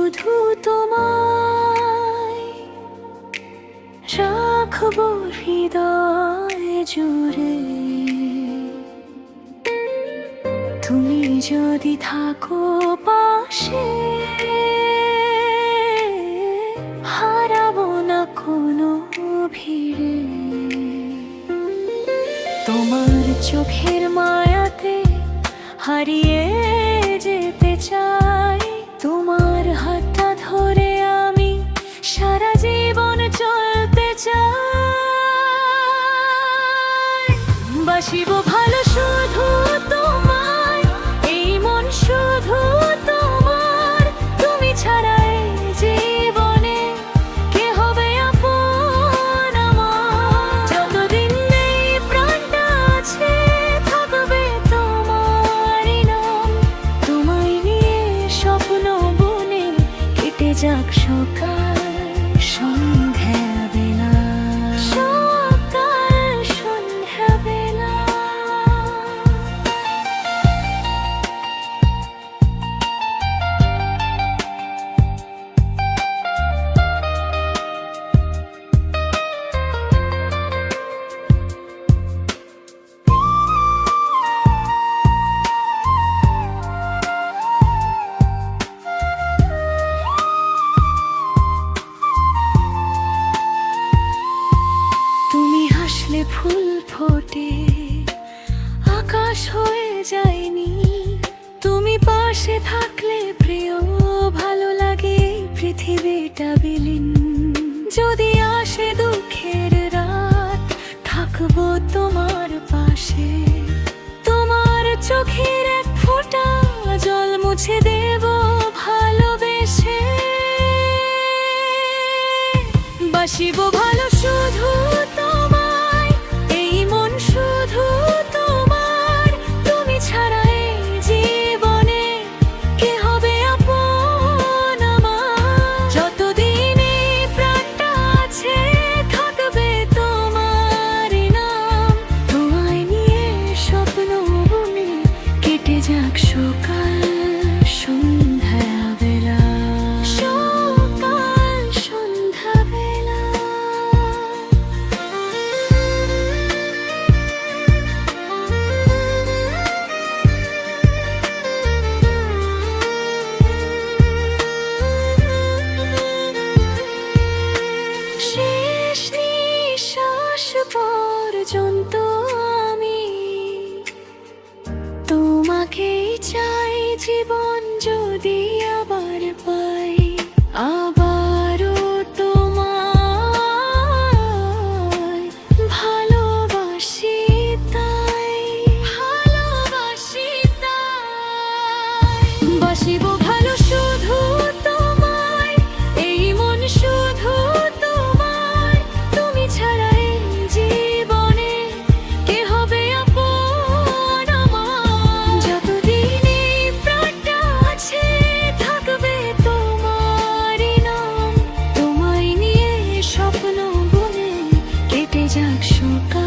শুধু তোমায় রাখবো হৃদয় জুড়ে। তুমি যদি থাকো পাশে, হারাবো না কোনো ভিড়ে। তোমার চোখের মায়াতে হারিয়ে যেতে চাই, তোমার হাতটা ধরে আমি সারা জীবন চলতে চাই। বাসিব ভালো শুধু তোমায়, এই মন শুধু তোমার। তুমি ছাড়া এই জীবনে কে হবে আপন আমার? যতদিন এই প্রাণটা আছে থাকবে তোমারই নাম। তোমায় নিয়ে স্বপ্ন বুনে কেটে যাক সকাল সন্ধ্যা বেলা, সকাল সন্ধ্যা বেলা। তুমি হাসলে ফুল ফোটে, আকাশ হয়ে যায়নি। তুমি পাশে থাকলে প্রিয় ভালো লাগে এই পৃথিবীটা বিলীন। যদি আসে দুঃখের রাত থাকবো তোমার পাশে। তোমার চোখের এক ফোঁটা জল মুছে দেব ভালোবেসে। বাসিব ভালো শুধু তোমায়, এই মন শুধু তোমার। তুমি ছাড়া এই জীবনে কে হবে আপন আমার? যতদিন এই প্রাণটা আছে থাকবে তোমারই নাম। তোমায় নিয়ে স্বপ্ন বুনে কেটে যাক সকাল সন্ধ্যা বেলা, সকাল সন্ধ্যা বেলা। শেষ নিঃশ্বাস পর্যন্ত আমি তোমাকেই চাই। জীবন যদি আবার পাই, আবারও তোমায় ভালোবাসি তাই, ভালোবাসি তাই। বাসিব ভালো শুধু তোমায়, এই মন শুধু তোমার। তুমি ছাড়া এই জীবনে কে হবে আপন আমার? যতদিন এই প্রাণটা আছে থাকবে তোমারই নাম। তোমায় নিয়ে স্বপ্ন বুনে কেটে যাক সকাল